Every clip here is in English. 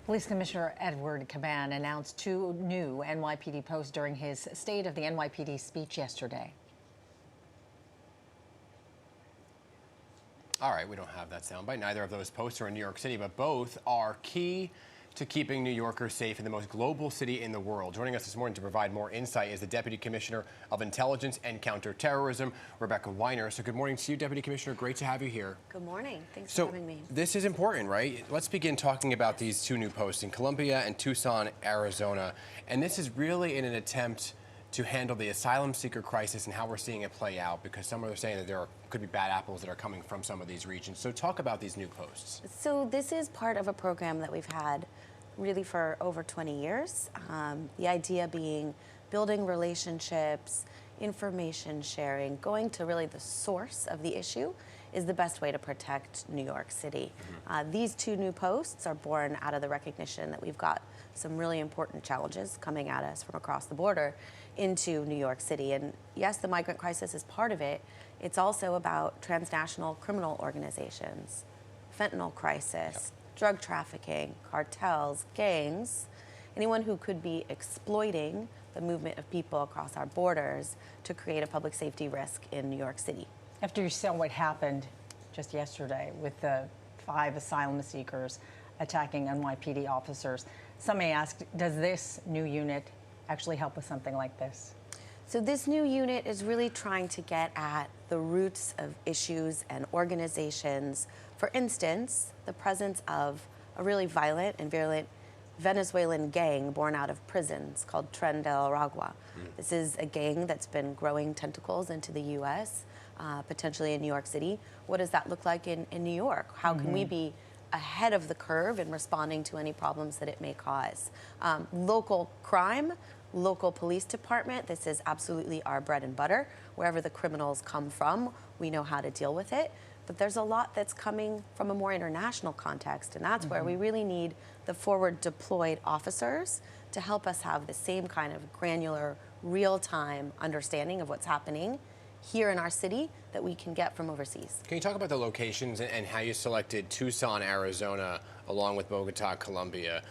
Police Commissioner Edward Caban announced 2 new NYPD posts during his State of the NYPD speech yesterday. All right, we don't have that soundbite. Neither of those posts are in New York City, but both are key to keeping New Yorkers safe in the most global city in the world. Joining us this morning to provide more insight is the Deputy Commissioner of Intelligence and Counterterrorism, Rebecca Weiner. So good morning to you, Deputy Commissioner. Great to have you here. Good morning. Thanks for having me. This is important, right? Let's begin talking about these 2 new posts in Columbia and Tucson, Arizona. And this is really in an attempt to handle the asylum seeker crisis and how we're seeing it play out, because some are saying that could be bad apples that are coming from some of these regions. So talk about these new posts. So this is part of a program that we've had really for over 20 years. The idea being building relationships, information sharing, going to really the source of the issue is the best way to protect New York City. These 2 new posts are born out of the recognition that we've got some really important challenges coming at us from across the border into New York City. And yes, the migrant crisis is part of it. It's also about transnational criminal organizations, fentanyl crisis, drug trafficking, cartels, gangs, anyone who could be exploiting the movement of people across our borders to create a public safety risk in New York City. After you saw what happened just yesterday with the 5 asylum seekers attacking NYPD officers, some may ask, does this new unit actually help with something like this? So this new unit is really trying to get at the roots of issues and organizations. For instance, the presence of a really violent and virulent Venezuelan gang born out of prisons called Tren de Aragua. This is a gang that's been growing tentacles into the U.S., potentially in New York City. What does that look like in New York? How can we be ahead of the curve in responding to any problems that it may cause? Local crime, local police department, this is absolutely our bread and butter. Wherever the criminals come from, we know how to deal with it. But there's a lot that's coming from a more international context, and that's where we really need the forward deployed officers to help us have the same kind of granular, real-time understanding of what's happening here in our city that we can get from overseas. Can you talk about the locations and how you selected Tucson, Arizona, along with Bogota, Colombia?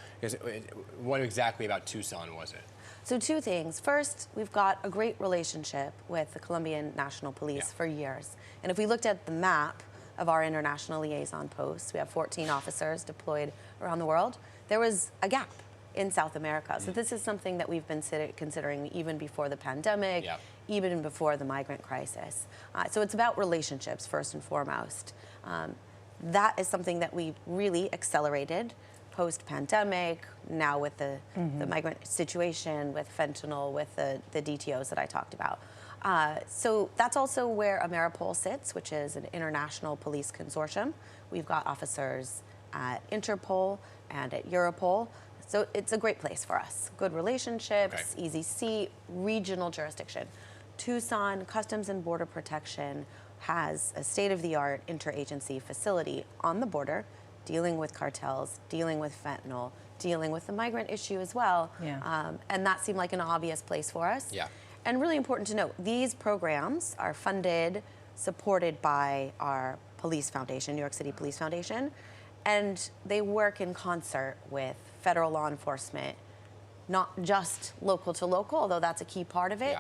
What exactly about Tucson was it? So 2 things. First, we've got a great relationship with the Colombian National Police for years. And if we looked at the map of our international liaison posts, we have 14 officers deployed around the world. There was a gap in South America. So this is something that we've been considering even before the pandemic, even before the migrant crisis. So it's about relationships first and foremost. That is something that we really accelerated post-pandemic, now with the migrant situation, with fentanyl, with the DTOs that I talked about. So that's also where Ameripol sits, which is an international police consortium. We've got officers at Interpol and at Europol. So it's a great place for us. Good relationships, easy seat, regional jurisdiction. Tucson Customs and Border Protection has a state-of-the-art interagency facility on the border, dealing with cartels, dealing with fentanyl, dealing with the migrant issue as well. And that seemed like an obvious place for us. And really important to note, these programs are funded, supported by our police foundation, New York City Police Foundation, and they work in concert with federal law enforcement, not just local to local, although that's a key part of it.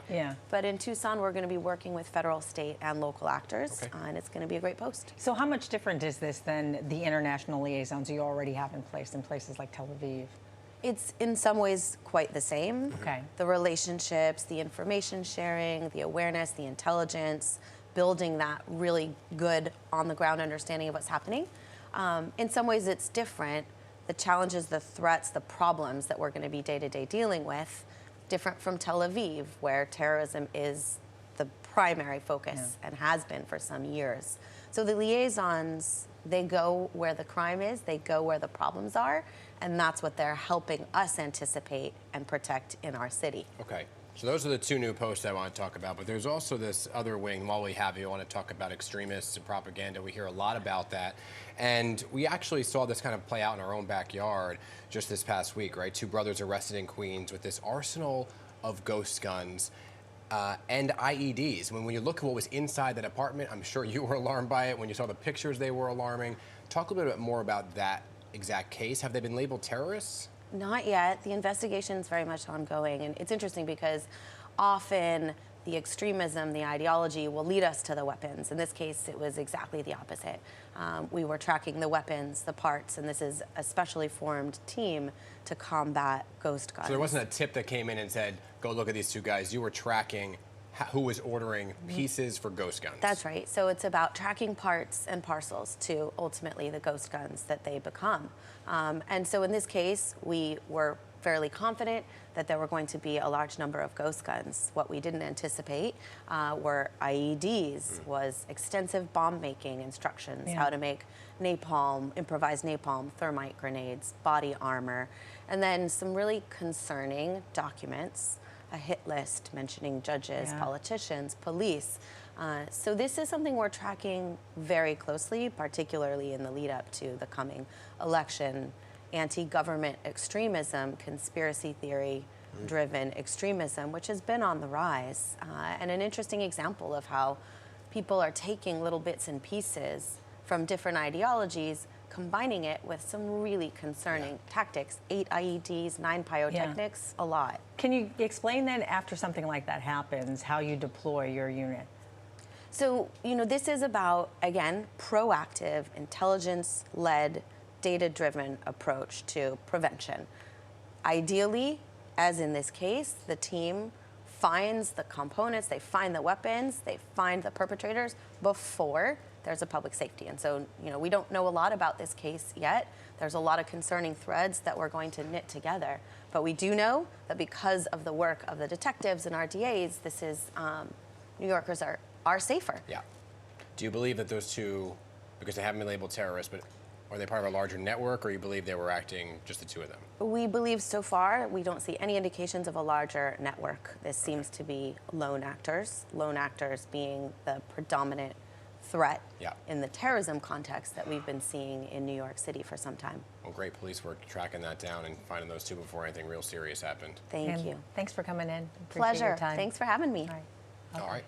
But in Tucson, we're going to be working with federal, state, and local actors, and it's going to be a great post. So how much different is this than the international liaisons you already have in place in places like Tel Aviv? It's in some ways quite the same. The relationships, the information sharing, the awareness, the intelligence, building that really good on-the-ground understanding of what's happening. In some ways, it's different. The challenges, the threats, the problems that we're going to be day-to-day dealing with, different from Tel Aviv, where terrorism is the primary focus and has been for some years. So the liaisons, they go where the crime is, they go where the problems are, and that's what they're helping us anticipate and protect in our city. So those are the 2 new posts I want to talk about, but there's also this other wing. While we have you, I want to talk about extremists and propaganda. We hear a lot about that. And we actually saw this kind of play out in our own backyard just this past week, right? 2 brothers arrested in Queens with this arsenal of ghost guns and IEDs. When you look at what was inside that apartment, I'm sure you were alarmed by it. When you saw the pictures, they were alarming. Talk a little bit more about that exact case? Have they been labeled terrorists? Not yet. The investigation is very much ongoing. And it's interesting because often the extremism, the ideology will lead us to the weapons. In this case, it was exactly the opposite. We were tracking the weapons, the parts, and this is a specially formed team to combat ghost guns. So there wasn't a tip that came in and said, go look at these two guys. You were tracking who was ordering pieces for ghost guns. That's right. So it's about tracking parts and parcels to ultimately the ghost guns that they become. And so in this case, we were fairly confident that there were going to be a large number of ghost guns. What we didn't anticipate were IEDs, was extensive bomb making instructions, how to make napalm, improvised napalm, thermite grenades, body armor, and then some really concerning documents, a hit list mentioning judges, politicians, police. So this is something we're tracking very closely, particularly in the lead up to the coming election. Anti-government extremism, conspiracy theory-driven extremism, which has been on the rise, and an interesting example of how people are taking little bits and pieces from different ideologies, combining it with some really concerning tactics. 8 IEDs, 9 pyrotechnics, a lot. Can you explain then, after something like that happens, how you deploy your unit? So, this is about, again, proactive, intelligence-led, data-driven approach to prevention. Ideally, as in this case, the team finds the components, they find the weapons, they find the perpetrators before there's a public safety. And so, we don't know a lot about this case yet. There's a lot of concerning threads that we're going to knit together. But we do know that because of the work of the detectives and RDAs, this is, New Yorkers are safer. Yeah. Do you believe that those two, because they haven't been labeled terrorists, but are they part of a larger network, or you believe they were acting just the two of them? We believe so far we don't see any indications of a larger network. This seems to be lone actors being the predominant threat in the terrorism context that we've been seeing in New York City for some time. Well, great police work tracking that down and finding those two before anything real serious happened. Thank you. Thanks for coming in. Appreciate Pleasure. your time. Thanks for having me. All right. All right.